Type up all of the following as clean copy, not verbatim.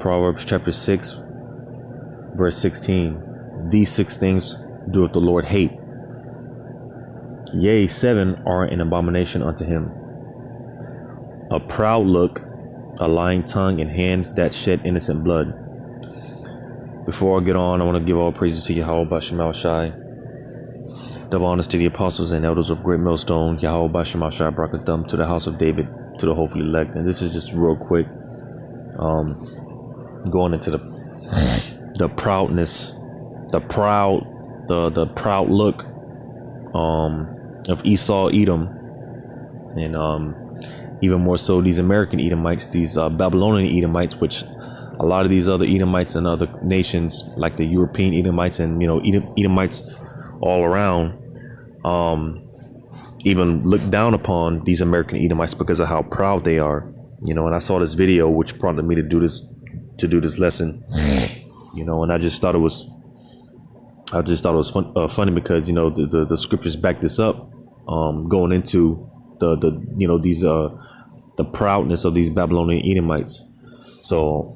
Proverbs chapter 6, verse 16. These 6 things doeth the Lord hate. Yea, 7 are an abomination unto him: a proud look, a lying tongue, and hands that shed innocent blood. Before I get on, I want to give all praises to Yahweh Bashem Shai. Double honors to the apostles and elders of Great Millstone, Yahweh Bashem Shai, Brakathum, to the house of David, to the hopefully elect. And this is just real quick, going into the proudness, the proud look of Esau, Edom, and even more so these American Edomites, these Babylonian Edomites, which a lot of these other Edomites and other nations, like the European Edomites and Edomites all around, even look down upon these American Edomites because of how proud they are. And I saw this video which prompted me to do this lesson. And I just thought it was funny because the scriptures back this up, going into the proudness of these Babylonian Edomites. So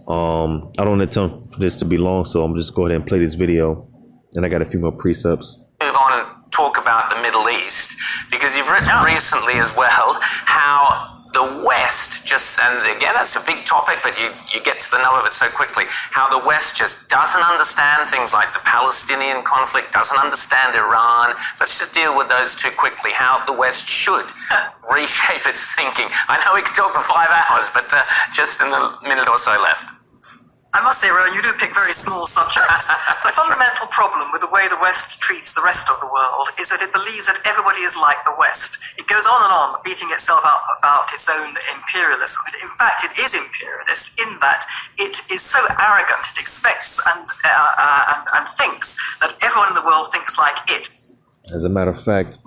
I don't intend for this to be long, so I'm just go ahead and play this video, and I got a few more precepts. Move on and talk about the Middle East, because you've written recently as well how the West and again, that's a big topic, but you get to the nub of it so quickly, how the West just doesn't understand things like the Palestinian conflict, doesn't understand Iran. Let's just deal with those two quickly, how the West should reshape its thinking. I know we could talk for 5 hours, but just in the minute or so left. I must say, Rowan, you do pick very small subjects. The fundamental problem with the way the West treats the rest of the world is that it believes that everybody is like the West. It goes on and on, beating itself up about its own imperialism. But in fact, it is imperialist in that it is so arrogant. It expects and thinks that everyone in the world thinks like it. As a matter of fact,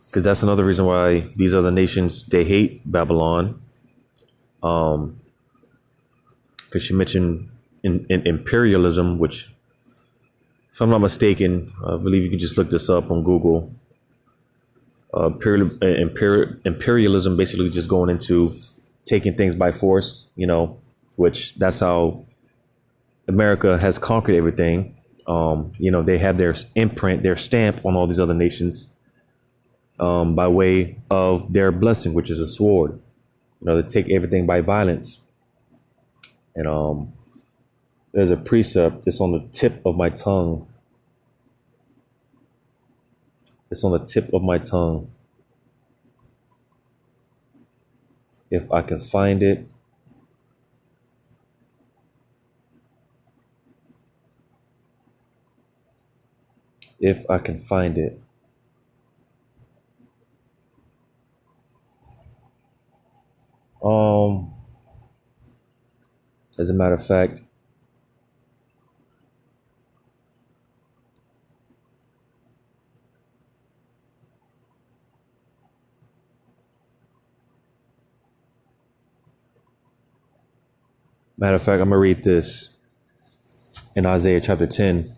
because that's another reason why these other nations, they hate Babylon. Because she mentioned in imperialism, which, if I'm not mistaken, I believe you can just look this up on Google. Imperialism basically just going into taking things by force, which that's how America has conquered everything. They have their imprint, their stamp on all these other nations. By way of their blessing, which is a sword. They take everything by violence. And there's a precept. It's on the tip of my tongue. It's on the tip of my tongue. If I can find it. If I can find it. As a matter of fact, I'm gonna read this in Isaiah chapter 10.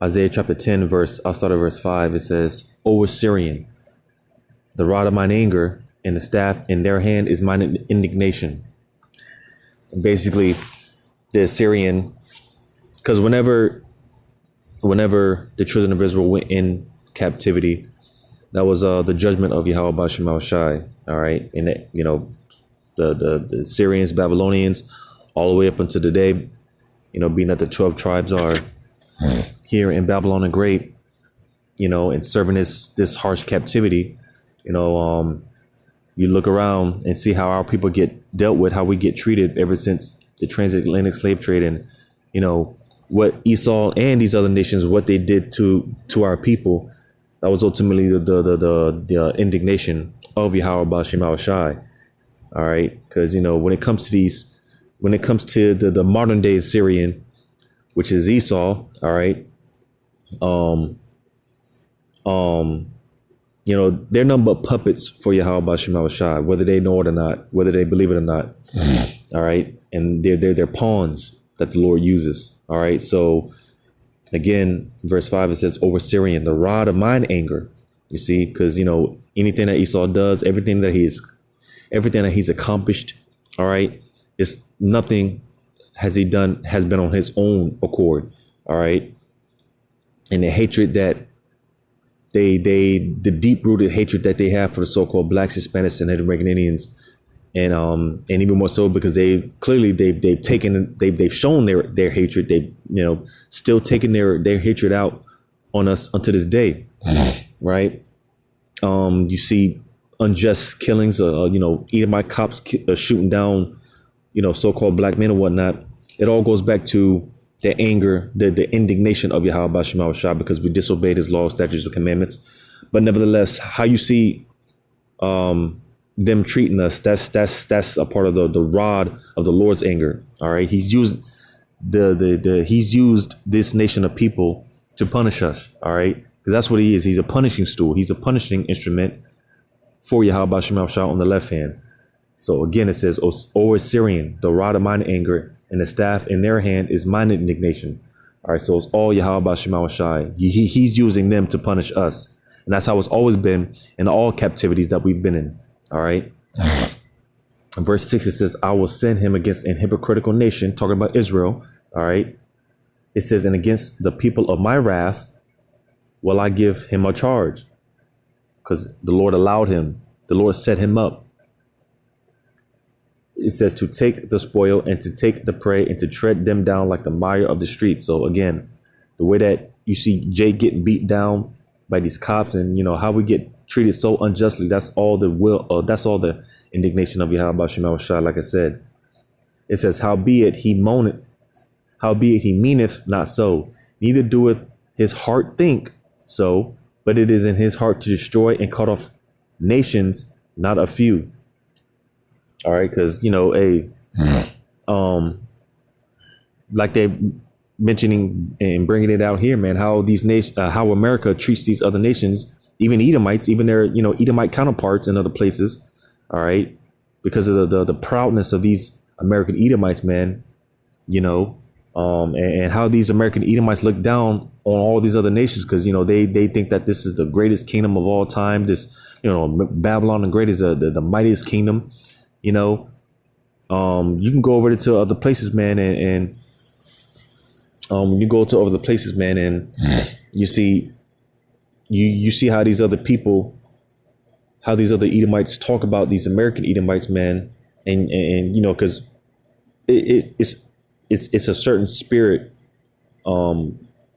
Isaiah chapter 10, I'll start at verse 5. It says, O Assyrian, the rod of mine anger and the staff in their hand is mine indignation. And basically, the Assyrian, because whenever the children of Israel went in captivity, that was the judgment of Yahweh Bashem Shai. All right, and the Assyrians, Babylonians, all the way up until today, being that the 12 tribes are here in Babylon the Great, and serving this harsh captivity. You look around and see how our people get dealt with, how we get treated ever since the transatlantic slave trade, and what Esau and these other nations, what they did to our people. That was ultimately the indignation of Yahweh Bashem Shai. All right, because when it comes to the modern day Assyrian, which is Esau, all right, they're nothing but puppets for Yahweh Bashem Shai, whether they know it or not, whether they believe it or not. All right. And they're pawns that the Lord uses. All right. So Again, verse 5, it says, over Syrian, the rod of mine anger. You see, because, anything that Esau does, everything that he's accomplished, all right, it's nothing has been on his own accord, all right. And the hatred that the deep-rooted hatred that they have for the so-called blacks, Hispanics, and Native American Indians, and even more so because they've shown their hatred. They've still taking their hatred out on us unto this day, right? You see unjust killings, Edomite cops shooting down, so-called black men and whatnot. It all goes back to the anger, the indignation of Yahweh Shema Shah, because we disobeyed his laws, statutes, and commandments. But nevertheless, how you see them treating us, that's a part of the rod of the Lord's anger. All right. He's used he's used this nation of people to punish us. All right. Because that's what he is. He's a punishing stool. He's a punishing instrument for Yahweh Shema Shah on the left hand. So again, it says, O Assyrian, the rod of mine anger, and the staff in their hand is mine indignation. All right, so it's all Yahweh Shema Shai. He's using them to punish us. And that's how it's always been in all captivities that we've been in. All right. In verse 6, it says, I will send him against an hypocritical nation, talking about Israel. All right. It says, and against the people of my wrath will I give him a charge. Because the Lord allowed him. The Lord set him up. It says to take the spoil and to take the prey and to tread them down like the mire of the street. So again, the way that you see Jay getting beat down by these cops and, how we get treated so unjustly, that's all that's all the indignation of Yahweh Shema Shah. Like I said, it says, howbeit he meaneth not so, neither doeth his heart think so, but it is in his heart to destroy and cut off nations, not a few. All right, because like they mentioning and bringing it out here, man, how these nations, how America treats these other nations, even Edomites, even their Edomite counterparts in other places. All right, because of the proudness of these American Edomites, man, and how these American Edomites look down on all these other nations because they think that this is the greatest kingdom of all time. This Babylon the Great is the mightiest kingdom. You can go over to other places, man, and when you go to other places, man, and you see how these other people, how these other Edomites talk about these American Edomites, man, and because it's a certain spirit,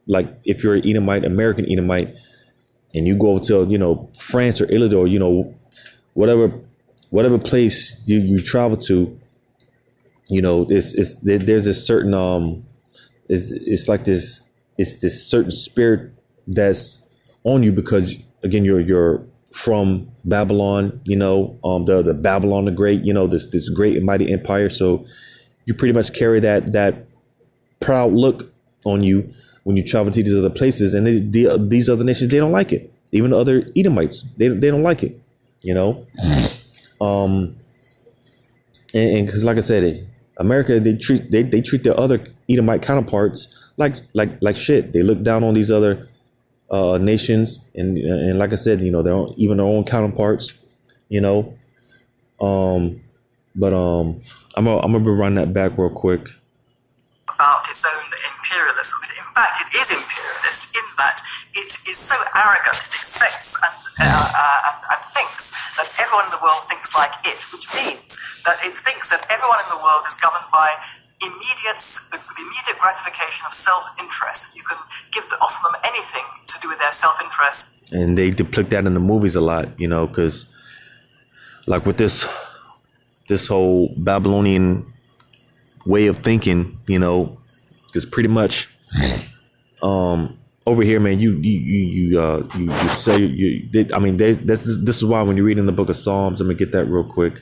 like if you're an Edomite, American Edomite, and you go over to France or Italy or whatever place you travel to, there's a certain it's like this certain spirit that's on you because again you're from Babylon, the Babylon the Great, this great and mighty empire. So you pretty much carry that proud look on you when you travel to these other places, and these other nations, they don't like it. Even the other Edomites, they don't like it, and because like I said, America, they treat their other Edomite counterparts like shit. They look down on these other nations, and like I said, their own counterparts, but I'm gonna run that back real quick. About its own imperialism. In fact, it is imperialist in that it is so arrogant. It expects and thinks that everyone in the world thinks like it, which means that it thinks that everyone in the world is governed by the immediate gratification of self-interest. You can offer them anything to do with their self-interest. And they depict that in the movies a lot, because like with this whole Babylonian way of thinking, because pretty much over here, man, you say this is why when you read in the book of Psalms, I'm gonna get that real quick.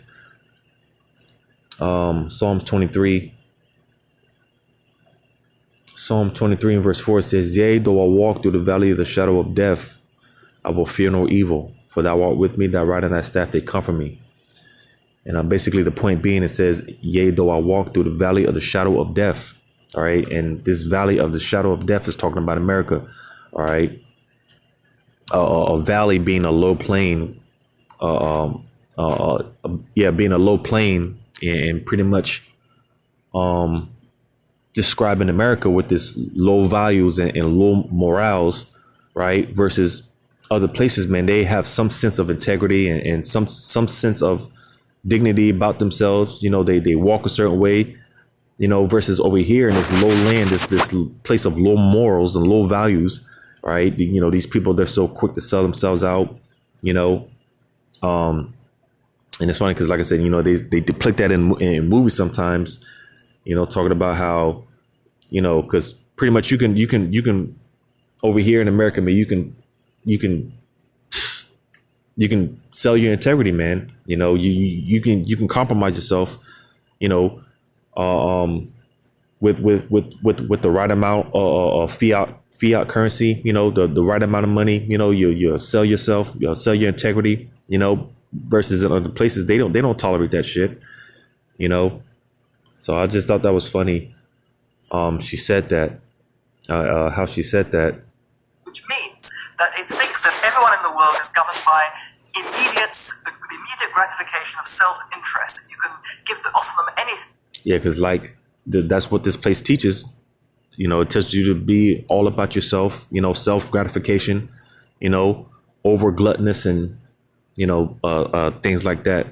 Psalms 23. Psalm 23 and verse 4 says, yea, though I walk through the valley of the shadow of death, I will fear no evil, for thou art with me, thy rod and thy staff, they comfort me. And basically the point being, it says, yea, though I walk through the valley of the shadow of death. All right. And this valley of the shadow of death is talking about America. All right. A valley being a low plain, being a low plain and pretty much describing America with this low values and low morals, right? Versus other places, man, they have some sense of integrity and some sense of dignity about themselves. You know, they walk a certain way, you know, versus over here in this low land, this place of low morals and low values, right? You know, these people, they're so quick to sell themselves out, you know. And it's funny because, like I said, you know, they depict that in movies sometimes, you know, talking about how, you know, because pretty much you can over here in America, man, you can sell your integrity, man. You know, you can compromise yourself, you know, with the right amount of fiat currency, you know, the right amount of money, you know, you sell yourself, you'll sell your integrity, you know, versus in other places they don't tolerate that shit, you know. So I just thought that was funny. She said that, how she said that. Which means that it thinks that everyone in the world is governed by the immediate gratification of self-interest. That you can offer them anything. Yeah, because that's what this place teaches. You know, it teaches you to be all about yourself. You know, self-gratification. You know, over gluttonous and you know things like that.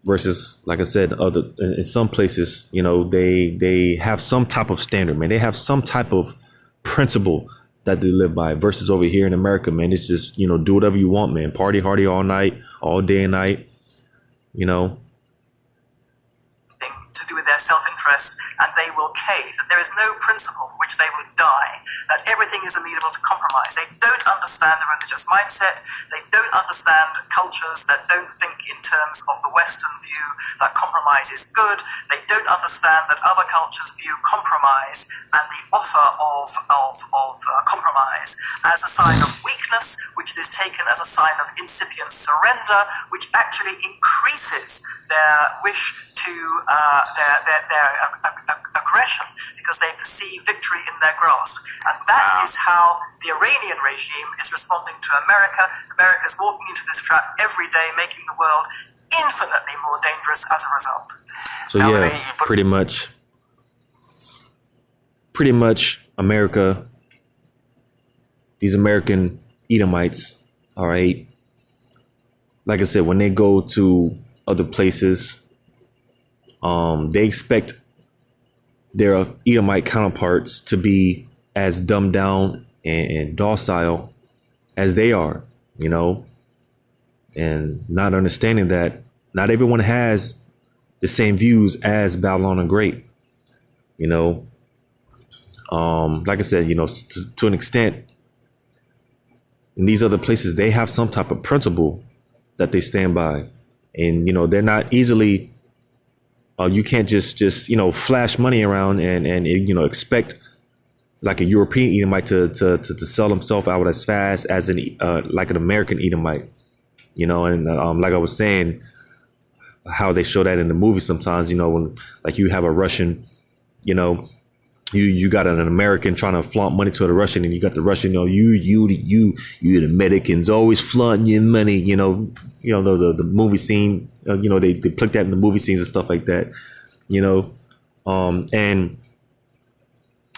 Versus, like I said, in some places, you know, they have some type of standard, man. They have some type of principle that they live by. Versus over here in America, man, it's just, you know, do whatever you want, man. Party hardy all night, all day and night, you know. To do with their self-interest, and they will cave. That there is no principle for which they would die. That everything is amenable to compromise. They don't understand the religious mindset. They don't understand cultures that don't think in terms of the Western view that compromise is good. They don't understand that other cultures view compromise and the offer of compromise as a sign of weakness, which is taken as a sign of incipient surrender, which actually increases their wish to their aggression because they perceive victory in their grasp. And that is how the Iranian regime is responding to America. America is walking into this trap every day, making the world infinitely more dangerous as a result. So yeah, pretty much America, these American Edomites, all right, like I said, when they go to other places, they expect their Edomite counterparts to be as dumbed down and docile as they are, you know, and not understanding that not everyone has the same views as Babylon the Great, you know. Like I said, you know, to an extent, in these other places, they have some type of principle that they stand by, and you know, they're not easily. You can't just you know, flash money around and you know, expect like a European Edomite to sell himself out as fast as like an American Edomite, you know. And like I was saying, how they show that in the movie sometimes, you know, when like you have a Russian, you know, you got an American trying to flaunt money to the Russian, and you got the Russian, you know, you the Americans always flaunting your money, you know the movie scene, you know, they put that in the movie scenes and stuff like that, you know, and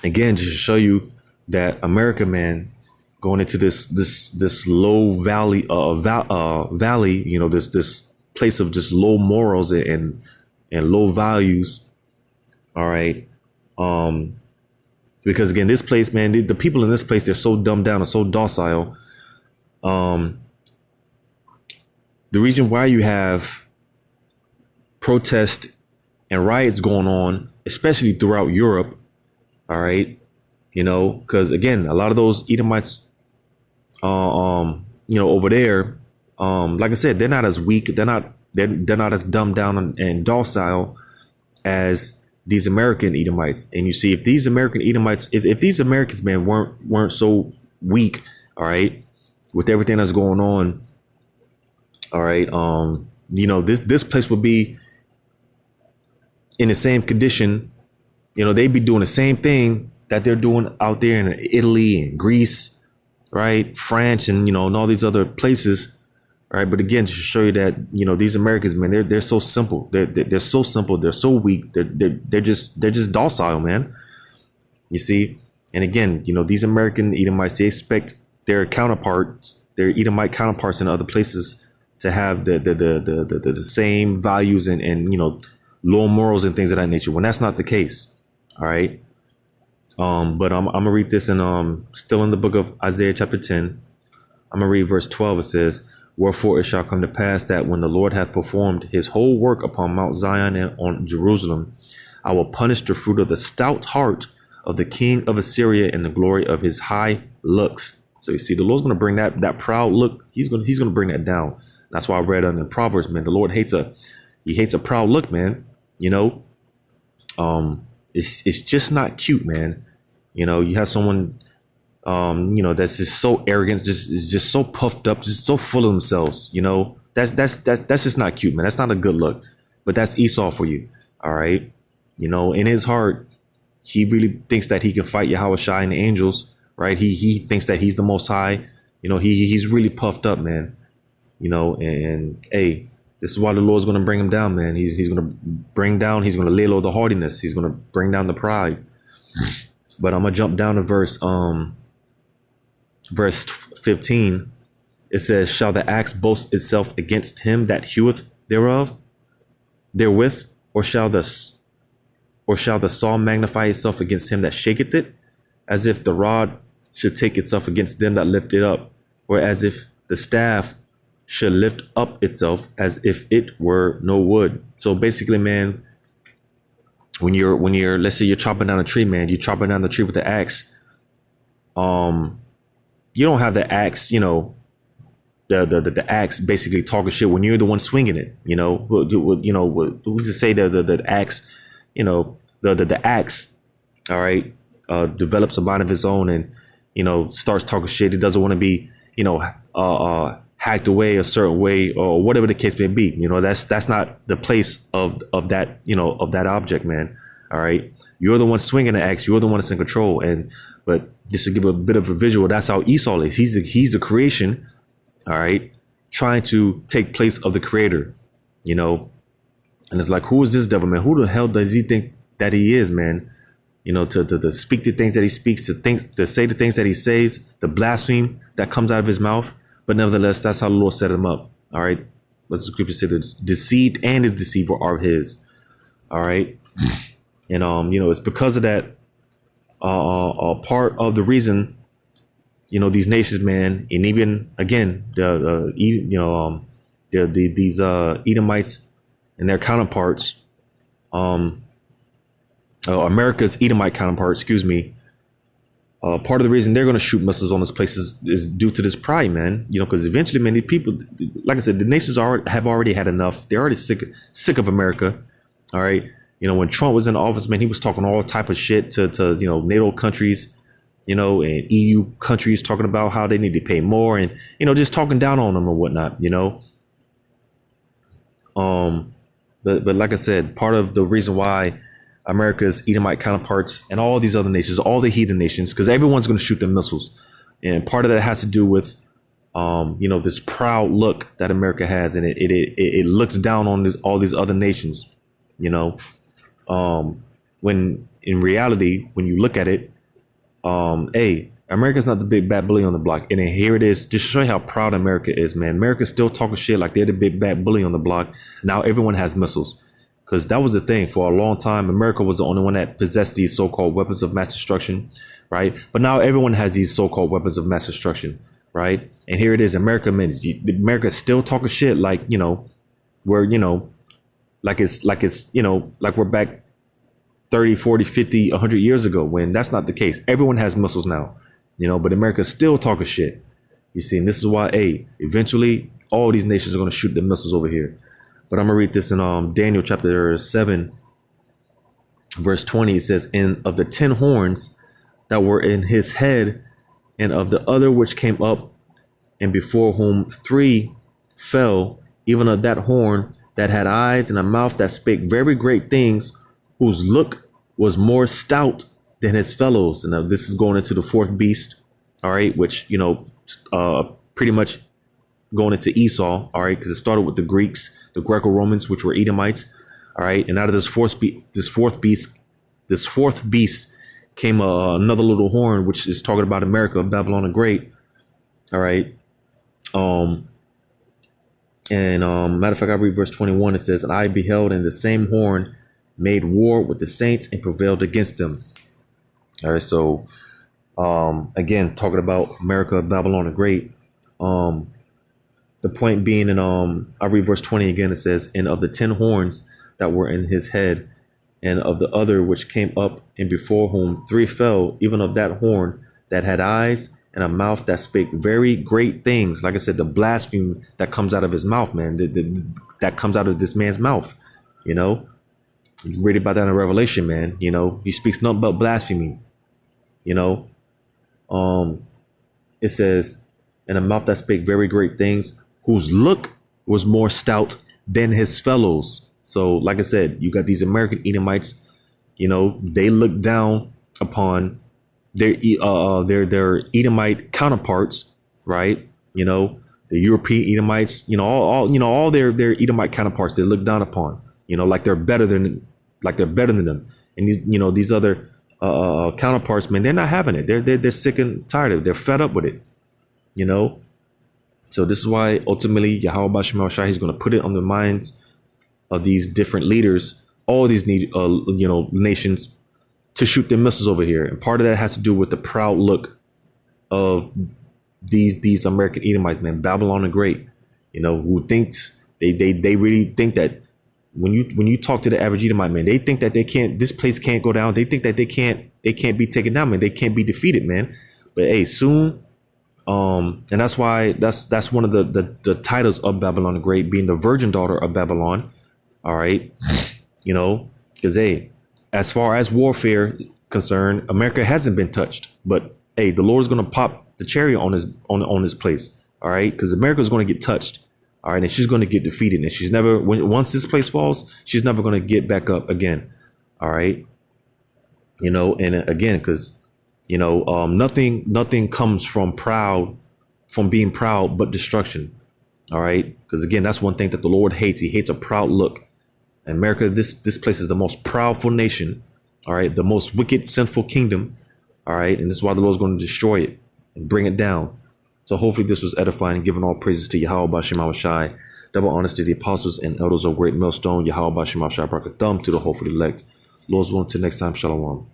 again, just to show you that America, man, going into this low valley, valley, you know, this place of just low morals and low values. All right. Because again, this place, man, the people in this place, they're so dumbed down and so docile. The reason why you have protests and riots going on, especially throughout Europe, all right, you know, because again, a lot of those Edomites, you know, over there, like I said, they're not as weak, they're not as dumbed down and docile as these American Edomites. And you see, if these American Edomites, if these Americans, man, weren't so weak, all right, with everything that's going on, all right, you know, this place would be in the same condition You know, they be doing the same thing that they're doing out there in Italy and Greece, right? France and, you know, and all these other places, right? But again, to show you that, you know, these Americans, man, they're so simple. They're so simple. They're so weak. They're just docile, man. You see? And again, you know, these American Edomites, they expect their counterparts, their Edomite counterparts in other places to have the same values and, you know, low morals and things of that nature, when that's not the case. All right. But I'm gonna read this in still in the book of Isaiah chapter 10. I'm gonna read verse 12. It says, "Wherefore it shall come to pass that when the Lord hath performed his whole work upon Mount Zion and on Jerusalem, I will punish the fruit of the stout heart of the king of Assyria in the glory of his high looks." So you see, the Lord's gonna bring that proud look. He's gonna bring that down. That's why I read in Proverbs, man. The Lord hates a proud look, man. You know, it's just not cute, man. You know, you have someone, you know, that's just so arrogant, is just so puffed up, just so full of themselves. You know, that's just not cute, man. That's not a good look. But that's Esau for you, all right. You know, in his heart, he really thinks that he can fight Yahweh Shai and the angels, right? He thinks that he's the Most High. You know, he's really puffed up, man. You know, and hey, this is why the Lord's going to bring him down, man. He's going to bring down, he's going to lay low the haughtiness. He's going to bring down the pride. But I'm going to jump down to verse 15. It says, "Shall the axe boast itself against him that heweth therewith, or shall the saw magnify itself against him that shaketh it? As if the rod should take itself against them that lift it up, or as if the staff should lift up itself as if it were no wood." So basically, man, when you're let's say you're chopping down a tree, man, you're chopping down the tree with the axe. You don't have the axe, you know, the axe basically talking shit when you're the one swinging it. You know, we just say the axe, you know, the axe, all right, develops a mind of its own and, you know, starts talking shit. It doesn't want to be, you know, hacked away a certain way or whatever the case may be. You know, that's not the place of that, you know, of that object, man. All right. You're the one swinging the axe. You're the one that's in control. But just to give a bit of a visual, that's how Esau is. He's the creation. All right. Trying to take place of the creator, you know, and it's like, who is this devil, man? Who the hell does he think that he is, man? You know, to speak the things that he speaks, to say the things that he says, the blaspheme that comes out of his mouth. But nevertheless, that's how the Lord set him up. All right. What the scripture say, the deceived and the deceiver are his. All right. And, you know, it's because of that, part of the reason, you know, these nations, man, and even again, these Edomites and their counterparts, America's Edomite counterpart, excuse me. Part of the reason they're going to shoot missiles on this place is due to this pride, man. You know, because eventually, man, these people, like I said, the nations have already had enough. They're already sick of America. All right. You know, when Trump was in office, man, he was talking all type of shit to you know, NATO countries, you know, and EU countries, talking about how they need to pay more and, you know, just talking down on them and whatnot, you know. But like I said, part of the reason why America's Edomite counterparts and all these other nations, all the heathen nations, because everyone's going to shoot them missiles. And part of that has to do with, you know, this proud look that America has. And it looks down on all these other nations, you know, when in reality, when you look at it, America's not the big bad bully on the block. And then here it is, just to show you how proud America is, man. America's still talking shit like they're the big bad bully on the block. Now everyone has missiles. Because that was the thing for a long time. America was the only one that possessed these so-called weapons of mass destruction, right? But now everyone has these so-called weapons of mass destruction, right? And here it is, America, man, America's still talking shit like, you know, we're, you know, like it's, you know, like we're back 30, 40, 50, 100 years ago, when that's not the case. Everyone has missiles now, you know, but America's still talking shit. You see, and this is why, eventually all these nations are going to shoot the missiles over here. But I'm going to read this in Daniel chapter 7, verse 20. It says, "And of the 10 horns that were in his head, and of the other which came up, and before whom 3 fell, even of that horn that had eyes and a mouth that spake very great things, whose look was more stout than his fellows. And now this is going into the fourth beast, all right, which, pretty much going into Esau, all right, because it started with the Greeks, the Greco-Romans, which were Edomites, all right, and out of this fourth beast came another little horn, which is talking about America, Babylon the Great, all right. Matter of fact, I read verse 21. It says, "And I beheld, and the same horn made war with the saints and prevailed against them." All right, so again, talking about America, Babylon the Great. The point being, I read verse 20 again. It says, "And of the 10 horns that were in his head, and of the other which came up, and before whom 3 fell, even of that horn that had eyes and a mouth that spake very great things." Like I said, the blasphemy that comes out of his mouth, man, that comes out of this man's mouth, You read about that in Revelation, man. He speaks nothing but blasphemy. It says, "And a mouth that spake very great things, whose look was more stout than his fellows." So, like I said, you got these American Edomites. They look down upon their Edomite counterparts, right? The European Edomites. All their Edomite counterparts they look down upon. Like they're better than them. And these other counterparts, man, they're not having it. They're sick and tired of it. They're fed up with it. So this is why ultimately Yahweh Shema Shai, he's going to put it on the minds of these different leaders, all these nations, to shoot their missiles over here. And part of that has to do with the proud look of these American Edomites, man, Babylon the Great, who thinks they really think that when you talk to the average Edomite, man, they think that this place can't go down. They think that they can't be taken down, man. They can't be defeated, man. But hey, soon, and that's why that's one of the titles of Babylon the Great, being the virgin daughter of Babylon. All right, because hey, as far as warfare is concerned, America hasn't been touched. But hey, the Lord's gonna pop the cherry on this place. All right, because America's gonna get touched. All right, and she's gonna get defeated, and she's never once this place falls, she's never gonna get back up again. All right, and again, because nothing comes from being proud, but destruction. All right, because again, that's one thing that the Lord hates. He hates a proud look. And America, this place is the most proudful nation. All right, the most wicked, sinful kingdom. All right, and this is why the Lord's going to destroy it and bring it down. So hopefully this was edifying, and giving all praises to Yahweh Bashim Shai. Double honors to the apostles and elders of Great Millstone. Yahweh Bashim Shai, Barakathum to the hopeful elect. Lord's willing, till next time. Shalom.